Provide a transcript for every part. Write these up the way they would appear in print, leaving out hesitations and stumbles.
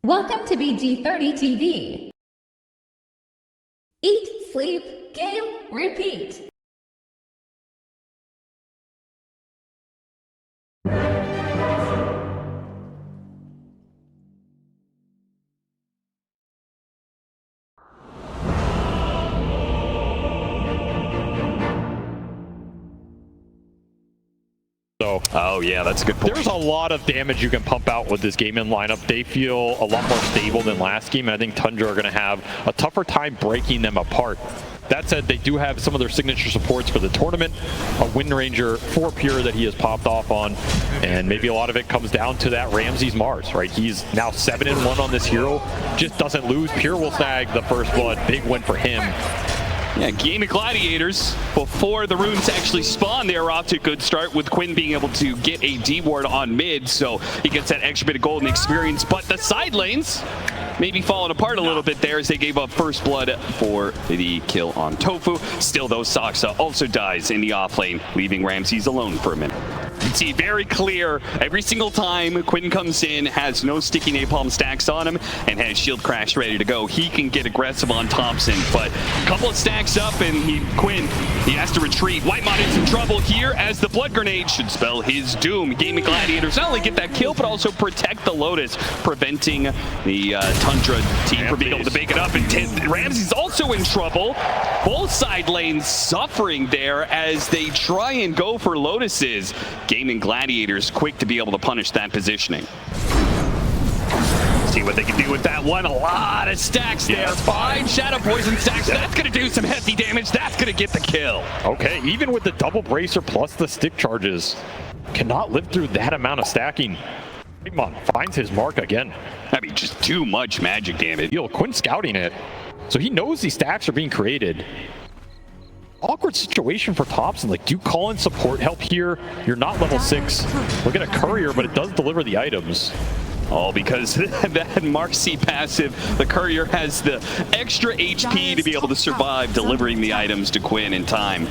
Welcome to BG30 TV. Eat, sleep, game, repeat. Oh yeah, that's a good point. There's a lot of damage you can pump out with this Gaimin lineup. They feel a lot more stable than last game, and I think Tundra are going to have a tougher time breaking them apart. That said, they do have some of their signature supports for the tournament. A Wind Ranger for Pure that he has popped off on, and maybe a lot of it comes down to that Ramses Mars, right? He's now 7-1 on this hero, just doesn't lose. Pure will snag the first blood. Big win for him. Yeah, Gaimin Gladiators, before the runes actually spawn, they were off to a good start with Quinn being able to get a D-ward on mid, so he gets that extra bit of golden experience. But the side lanes maybe falling apart a little bit there as they gave up first blood for the kill on Tofu. Still, though, Saksa also dies in the off lane, leaving Ramses alone for a minute. You can see very clear every single time Quinn comes in, has no sticky napalm stacks on him, and has shield crash ready to go. He can get aggressive on Thompson, but a couple of stacks up and Quinn has to retreat. Whitemon is in trouble here as the blood grenade should spell his doom. Gaimin Gladiators not only get that kill, but also protect the Lotus, preventing the Tundra team from being able to make it up. And Ramsey's also in trouble. Both side lanes suffering there as they try and go for Lotuses. Gaimin Gladiators quick to be able to punish that positioning. See what they can do with that one. A lot of stacks there. 5 Shadow Poison stacks. That's going to do some hefty damage. That's going to get the kill. Okay, even with the double bracer plus the stick charges, cannot live through that amount of stacking. Whitemon finds his mark again. I mean, just too much magic damage. Quinn scouting it, so he knows these stacks are being created. Awkward situation for Thompson. Like, do you call in support help here? You're not level 6. Look at a courier, but it does deliver the items. All because that Mark C passive, the courier has the extra HP to be able to survive delivering the items to Quinn in time.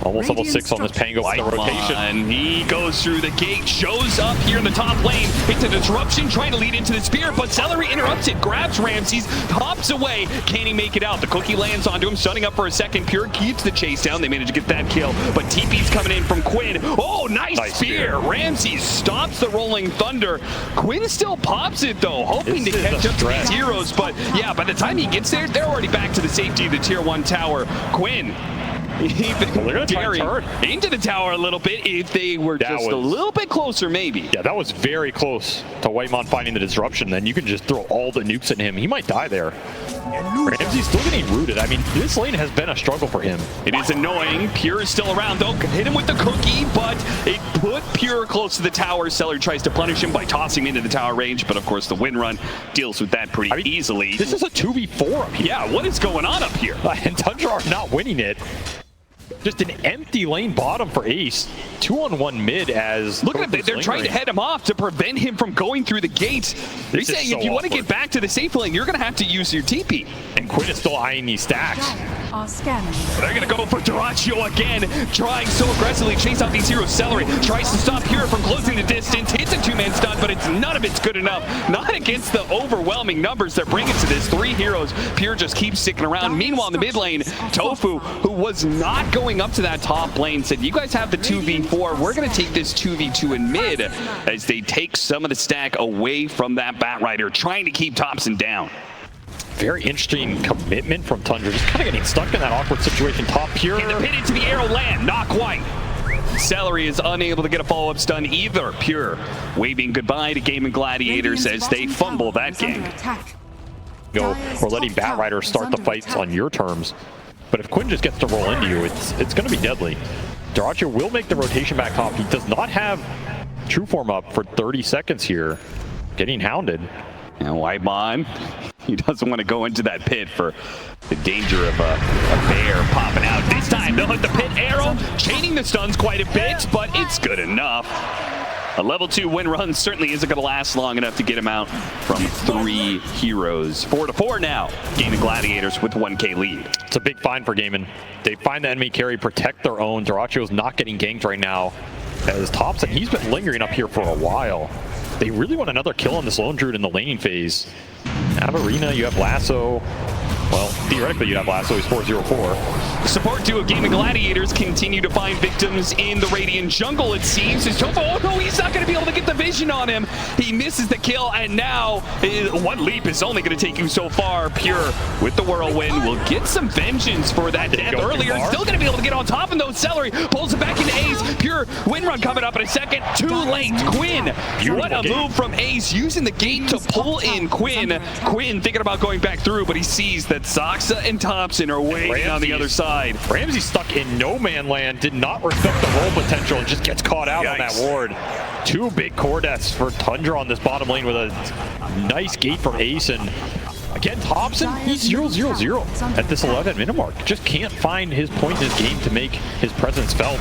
Almost level 6 on this Pango rotation. And he goes through the gate, shows up here in the top lane. It's a disruption, trying to lead into the spear, but Celery interrupts it, grabs Ramses, hops away. Can he make it out? The cookie lands onto him, stunning up for a second. Pure keeps the chase down. They manage to get that kill, but TP's coming in from Quinn. Oh, nice spear. Ramses stops the rolling thunder. Quinn still pops it though, hoping to catch up to these heroes, but yeah, by the time he gets there, they're already back to the safety of the tier 1 tower. Quinn, they're turn into the tower a little bit if they were just a little bit closer, maybe. Yeah, that was very close to Whitemon finding the disruption. Then you can just throw all the nukes at him. He might die there. Ramsey's still getting rooted. I mean, this lane has been a struggle for him. It is annoying. Pure is still around, though. Hit him with the cookie, but it put Pure close to the tower. Seller tries to punish him by tossing him into the tower range, but of course the wind run deals with that pretty easily. This is a 2v4 up here. Yeah, what is going on up here? And Tundra are not winning it. Just an empty lane bottom for Ace. 2-on-1 mid as... Look at it, they're trying to head him off to prevent him from going through the gate. They're saying if you want to get back to the safe lane, you're going to have to use your TP. And Quinn is still eyeing these stacks. They're going to go for Dyrachyo again, trying so aggressively to chase out these heroes. Celery tries to stop Pure from closing the distance. Hits a 2-man stun, but none of it's good enough. Not against the overwhelming numbers they're bringing to this. 3 heroes. Pure just keeps sticking around. Meanwhile, in the mid lane, Tofu, who was not going up to that top lane, said, you guys have the 2v4. We're going to take this 2v2 in mid as they take some of the stack away from that Batrider, trying to keep Thompson down. Very interesting commitment from Tundra, just kind of getting stuck in that awkward situation. Top Pure. And the pin into the arrow land, not quite. Celery is unable to get a follow-up stun either. Pure waving goodbye to Gaimin Gladiators as they fumble that game. Or letting Batrider start the fights on your terms. But if Quinn just gets to roll into you, it's going to be deadly. Dyrachyo will make the rotation back top. He does not have true form up for 30 seconds here. Getting hounded. And Whitemon, he doesn't want to go into that pit for the danger of a bear popping out. This time they'll hit the pit arrow, chaining the stuns quite a bit, but it's good enough. A level 2 win run certainly isn't going to last long enough to get him out from 3 heroes. 4-4 now. Gaimin Gladiators with 1K lead. It's a big find for Gaimin. They find the enemy carry, protect their own. Dyrachyo's not getting ganked right now. As Thompson, he's been lingering up here for a while. They really want another kill on this Lone Druid in the laning phase. Out of Arena, you have Lasso. Well, theoretically, you have Lasso. He's 4-0-4. Support duo Gaimin Gladiators continue to find victims in the Radiant jungle, it seems. His Tofu, oh no, he's not going to be able to get the vision on him. He misses the kill, and now one leap is only going to take you so far. Pure, with the Whirlwind, will get some vengeance for that death earlier. Still going to be able to get on top of those. Celery pulls it back into Ace. Pure, wind run coming up in a second. Too late. Quinn, what a move from Ace, using the gate to pull in Quinn. Quinn thinking about going back through, but he sees that Soxa and Thompson are waiting on the other side. Ramsey stuck in no man land, did not respect the roll potential, and just gets caught out on that ward. Two big core deaths for Tundra on this bottom lane with a nice gate from Ace. And again, Thompson, he's 0-0-0 at this 11-minute mark. Just can't find his point in his game to make his presence felt.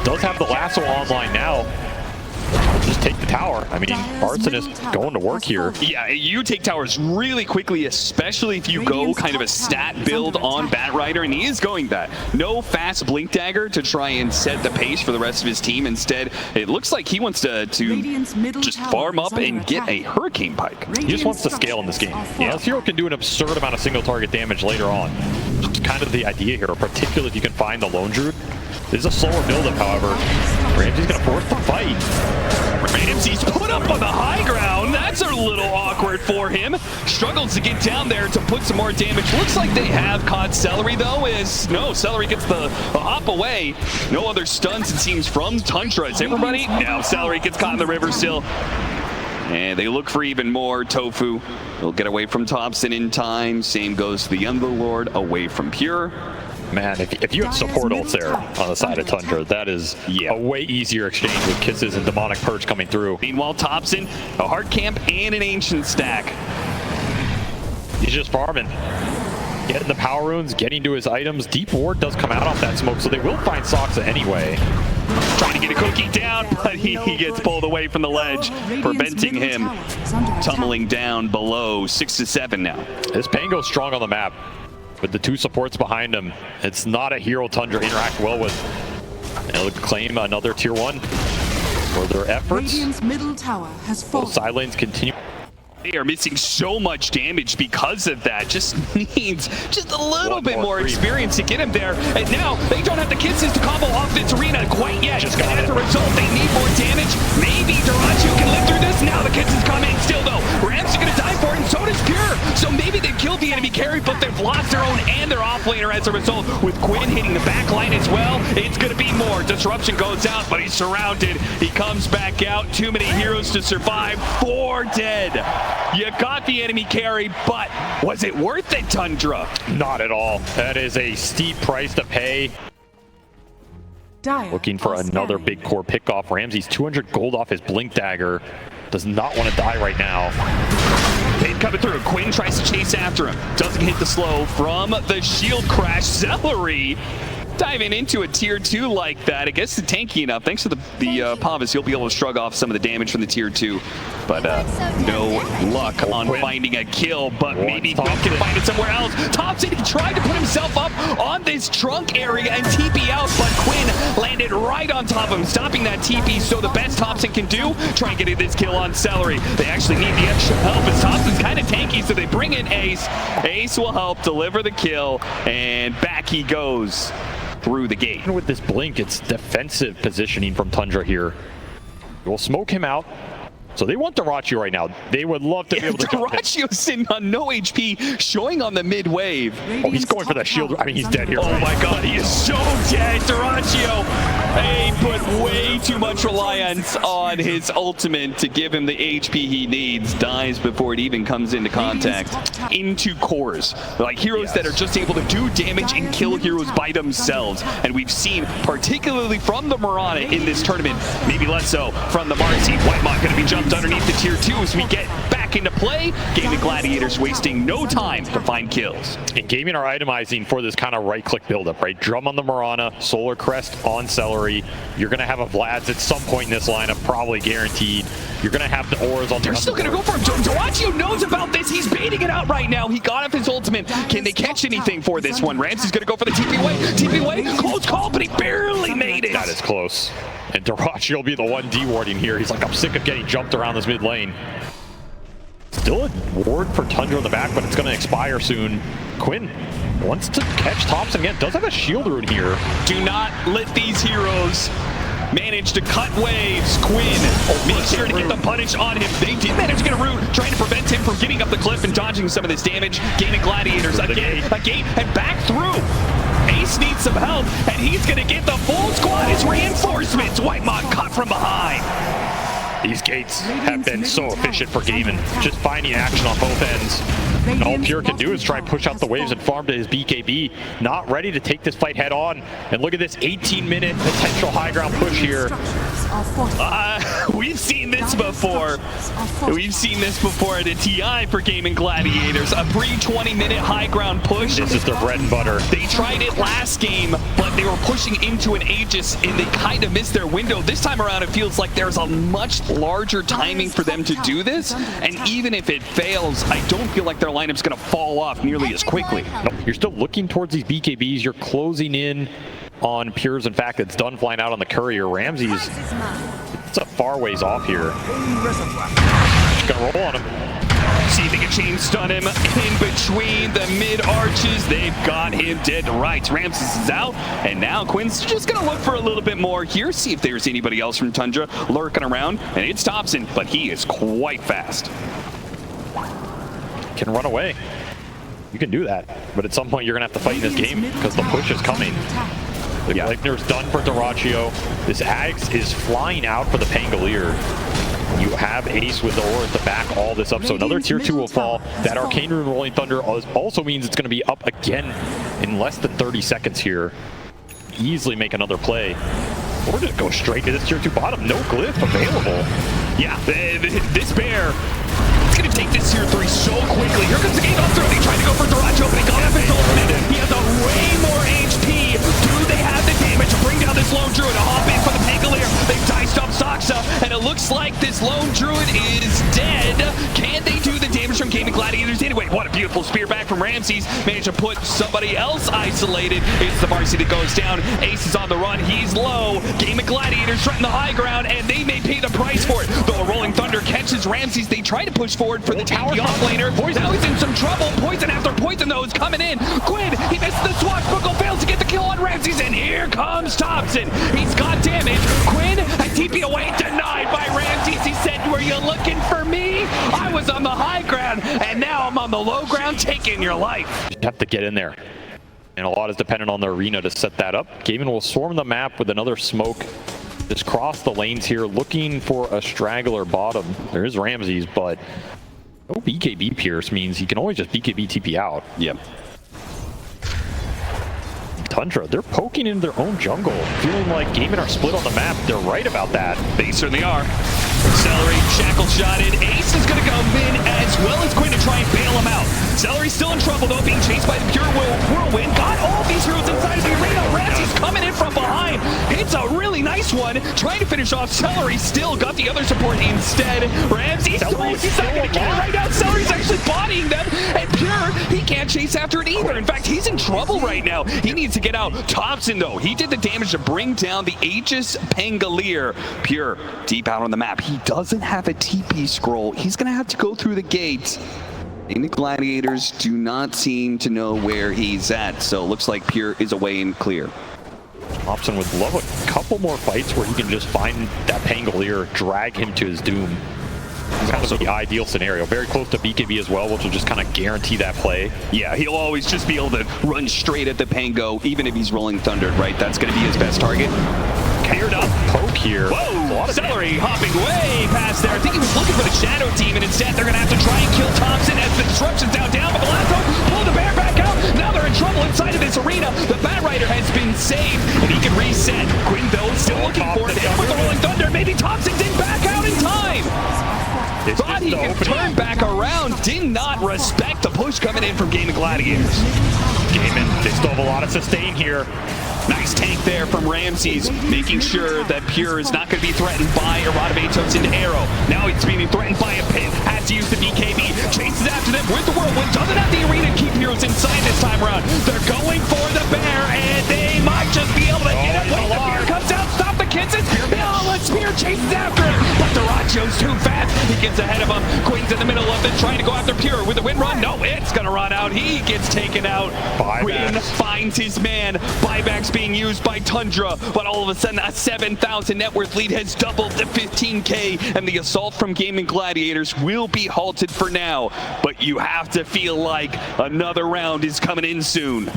Does have the lasso online now. Just take the tower. I mean, Artson is going to work here. Yeah, you take towers really quickly, especially if you go kind of a stat build on Batrider, and he is going that. No fast Blink Dagger to try and set the pace for the rest of his team. Instead, it looks like he wants to just farm up and get a Hurricane Pike. He just wants to scale in this game. Yeah, this hero can do an absurd amount of single target damage later on. Just kind of the idea here, particularly if you can find the Lone Druid. This is a slower build-up, however. Ramsey's going to force the fight. Ramsey's put up on the high ground. That's a little awkward for him. Struggles to get down there to put some more damage. Looks like they have caught Celery, though. No, Celery gets the hop away. No other stuns, it seems, from Tundra. Is everybody? Now Celery gets caught in the river still. And they look for even more. Tofu will get away from Thompson in time. Same goes to the Underlord, away from Pure. Man, if you had support ults there on the side of Tundra, that is a way easier exchange with Kisses and Demonic Purge coming through. Meanwhile, Thompson, a hard camp and an ancient stack. He's just farming. Getting the power runes, getting to his items. Deep Ward does come out off that smoke, so they will find Soxa anyway. Trying to get a cookie down, but he gets pulled away from the ledge, preventing him tumbling down below 6-7 now. This Pango's strong on the map. With the two supports behind him, it's not a hero Tundra interact well with. And he'll claim another tier 1 for their efforts. Radiant's middle tower has fallen. Both side lanes continue. They are missing so much damage because of that. Just needs just a little bit more experience to get him there. And now they don't have the Kisses to combo off this arena quite yet. And as a result, they need more damage. Maybe Duraccio can live through this. Now the Kisses come in still, though. Ramsey's going to die for it, and so does Pure. So maybe they've killed the enemy carry, but they've lost their own and their offlaner as a result. With Quinn hitting the back line as well, it's going to be more. Disruption goes out, but he's surrounded. He comes back out. Too many heroes to survive. 4 dead. You got the enemy carry, but was it worth it, Tundra? Not at all. That is a steep price to pay. Looking for another big core pickoff. Ramsey's 200 gold off his Blink Dagger. Does not want to die right now. They've coming through. Quinn tries to chase after him. Doesn't hit the slow from the shield crash. Celery diving into a tier 2 like that. I guess it's tanky enough. Thanks to the Pavas, you'll be able to shrug off some of the damage from the tier 2. But no luck on finding a kill, but maybe Quinn can find it somewhere else. Thompson, he tried to put himself up on this trunk area and TP out, but Quinn landed right on top of him, stopping that TP. So the best Thompson can do, try and get this kill on Celery. They actually need the extra help as Thompson's kind of tanky, so they bring in Ace. Ace will help deliver the kill, and back he goes through the gate. With this blink, it's defensive positioning from Tundra here. We'll smoke him out. So they want Duraccio right now. They would love to be able to Duraccio's sitting on no HP, showing on the mid wave. Oh, he's going for that shield. I mean, he's dead here. Oh my god, he is so dead. Duraccio, they put way too much reliance on his ultimate to give him the HP he needs. Dies before it even comes into contact. Into cores. Like heroes that are just able to do damage and kill heroes by themselves. And we've seen, particularly from the Mirana in this tournament, maybe less so from the Marcy. Whitemont going to be jumped underneath the tier 2 as we get back into play. Gaimin Gladiators wasting no time to find kills. And Gaimin are itemizing for this kind of right-click buildup, right? Drum on the Mirana, Solar Crest on Celery. You're going to have a Vlad's at some point in this lineup, probably guaranteed. You're going to have the Auras on the They're still going to go for him. Duraccio knows about this. He's baiting it out right now. He got off his ultimate. Can they catch anything for this one? Ramsey's going to go for the TP away. TP away. Close call, but he barely made it. That is close. And Darachi will be the one dewarding here. He's like, I'm sick of getting jumped around this mid lane. Still a ward for Tundra in the back, but it's going to expire soon. Quinn wants to catch Thompson again. Does have a shield rune here. Do not let these heroes manage to cut waves. Quinn, make sure to get the punish on him. They did manage to get a root, trying to prevent him from getting up the cliff and dodging some of this damage. Gaimin Gladiators again, a gate, and back through. Ace needs some help, and he's going to get the full squad as reinforcements. Whitemon caught from behind. These gates have been so efficient for Gaimin, just finding action on both ends. And all Pure can do is try and push out the waves and farm to his BKB. Not ready to take this fight head on. And look at this 18-minute potential high ground push here. We've seen this before. We've seen this before at a TI for Gaimin Gladiators. A pre-20-minute high ground push. This is their bread and butter. They tried it last game, but they were pushing into an Aegis, and they kind of missed their window. This time around, it feels like there's a much larger timing for them to do this. And even if it fails, I don't feel like their lineup's going to fall off nearly as quickly. You're still looking towards these BKBs. You're closing in on Pures. In fact, it's done flying out on the courier. Ramsey's, it's a far ways off here. Just gonna roll on him. See if they can chain stun him in between the mid arches. They've got him dead to rights. Ramses is out, and now Quinn's just gonna look for a little bit more here, see if there's anybody else from Tundra lurking around. And it's Thompson, but he is quite fast. Can run away. You can do that, but at some point you're gonna have to fight in this game because the push is coming. The Gleipnir's done for Darachi. This Ags is flying out for the Pangolier. You have Ace with the aura to back all this up, so another tier 2 will fall. That Arcane Rune Rolling Thunder also means it's going to be up again in less than 30 seconds here. Easily make another play. Or just go straight to this tier 2 bottom. No glyph available. Yeah, this bear, it's going to take this tier 3 so quickly. Here comes the game up throw. They tried to go for Darachi, but he got up his ultimate. He has a way more HP. Do they have the damage to bring down this lone druid to hop in for the Pangolier? They've diced up Saksa, and it looks like this lone druid is dead. Can they do the damage from Gaimin Gladiators anyway? What a beautiful spear back from Ramses. Managed to put somebody else isolated. It's the varsity that goes down. Ace is on the run. He's low. Gaimin Gladiators threaten the high ground, and they may pay the price for it. Though a Rolling Thunder catches Ramses, they try to push forward for the TP offlaner. Now he's in some trouble. Poison after poison, though, is coming in. Quinn, he misses the swashbuckle, fails to get the kill on Ramses, and here comes Thompson. He's got damage. Quinn, a TP away, denied by Ramses. He said, were you looking for me? I was on the high ground, and now I'm on the low ground, taking your life. You have to get in there. And a lot is dependent on the arena to set that up. Gaimin will swarm the map with another smoke. Just cross the lanes here, looking for a straggler bottom. There is Ramses, but no BKB Pierce means he can always just BKB TP out. Yep. Tundra, they're poking into their own jungle, feeling like Gaimin are split on the map. They're right about that. They certainly are. Celery, shackle shotted. Ace is going to go in as well as Quinn to try and bail him out. Celery's still in trouble though, being chased by the pure whirlwind. Got all of these heroes inside of the arena. Ramsey's coming in from behind. It's a really nice one. Trying to finish off Celery. Still got the other support instead. Ramsey's he's not going to get it right now. Celery's actually bodying them. And Pure, he can't chase after it either. In fact, he's in trouble right now. He needs to get out. Thompson, though, he did the damage to bring down the Aegis Pangolier. Pure, deep out on the map. He doesn't have a TP scroll. He's going to have to go through the gate. And the Gladiators do not seem to know where he's at. So it looks like Pure is away and clear. Thompson would love a couple more fights where he can just find that Pangolier, drag him to his doom. It's kind of the ideal scenario. Very close to BKB as well, which will just kind of guarantee that play. Yeah, he'll always just be able to run straight at the Pango, even if he's rolling Thunder, right? That's going to be his best target. Cleared up. Poke here. Whoa! Celery hopping way past there. I think he was looking for the Shadow Team, and instead they're going to have to try and kill Thompson as the disruption's down. But Galasso pull the bear back out. Now they're in trouble inside of this arena. The Bat Rider has been saved, and he can reset. Quinn, though, still looking for it. And with the Rolling Thunder, maybe Thompson didn't back out in time. Thought he could turn back around. Did not respect the push coming in from Gaimin Gladiators. Gaimin, they still have a lot of sustain here. Nice tank there from Ramses, making sure that Pure is not going to be threatened by Erodivatos into Arrow. Now he's being threatened by a pin. Has to use the BKB. Chases after them with the whirlwind. Doesn't have the arena to keep heroes inside this time around. They're going for the bear, and they might just be able to get it. Wait, the bear comes out. Stop the kisses. chases after him, but Duracio's too fast. He gets ahead of him. Quinn's in the middle of it, trying to go after Pure with a win run. No, it's gonna run out. He gets taken out. Quinn finds his man. Buybacks being used by Tundra, but all of a sudden a 7,000 net worth lead has doubled to 15K, and the assault from Gaimin Gladiators will be halted for now. But you have to feel like another round is coming in soon.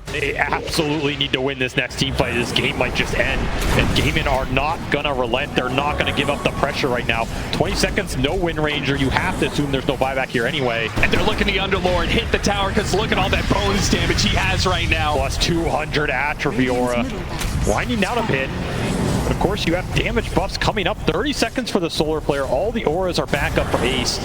They absolutely need to win this next team fight. This game might just end, and Gaimin are not gonna relent. They're not gonna give up the pressure right now. 20 seconds, no win ranger. You have to assume there's no buyback here anyway. And they're looking the Underlord hit the tower, because look at all that bonus damage he has right now. Plus 200 attribute aura. Winding down a bit. But of course, you have damage buffs coming up. 30 seconds for the solar player. All the auras are back up for Ace.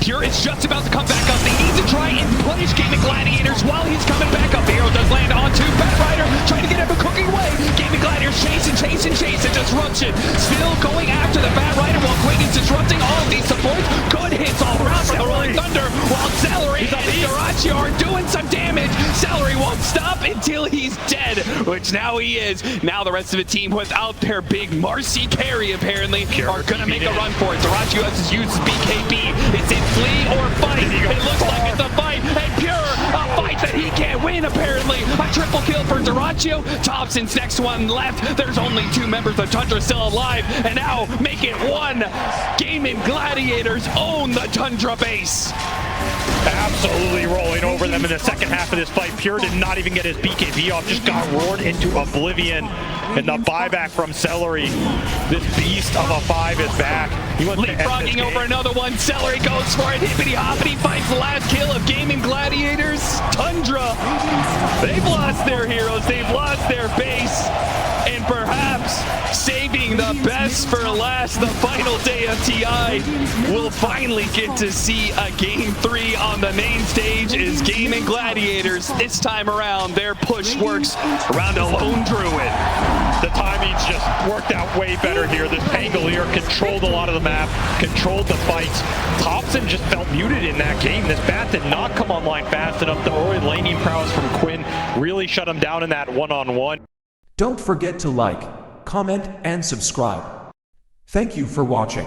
Pure is just about to come back up. They need to try and punish Gaimin Gladiators while he's coming back up. The arrow does land onto Bat Rider, trying to get him a cooking away. Gaimin Gladiators chasing, disruption. Still going after the Bat Rider while Quinn is disrupting all of these supports. Good hits all around from the Rolling Thunder, while Celery and Duracio are doing some damage. Celery won't stop until he's dead, which now he is. Now the rest of the team, without their big Marcy carry, apparently, are gonna make a run for it. Duracio has his use BKB. It's in flee or fight. It looks like it's a fight, and Pure, a fight that he can't win, apparently. A triple kill for Duracio. Thompson's next one left. There's only 2 members of Tundra still alive, and now make it 1. Gaimin Gladiators own the Tundra base. Absolutely rolling over them in the second half of this fight. Pure did not even get his BKB off, just got roared into oblivion. And the buyback from Celery. This beast of a 5 is back. He wants leapfrogging over another one. Celery goes for it. Hippity hoppity finds the last kill of Gaimin Gladiators. Tundra, they've lost their heroes. They've lost their base. And perhaps saving the best for last, the final day of TI. We'll finally get to see a Game 3 on the main stage is Gaimin Gladiators. This time around, their push works around a lone druid. The timing's just worked out way better here. This Pangolier controlled a lot of the map, controlled the fights. Thompson just felt muted in that game. This bat did not come online fast enough. The early laning prowess from Quinn really shut him down in that one-on-one. Don't forget to like, comment, and subscribe. Thank you for watching.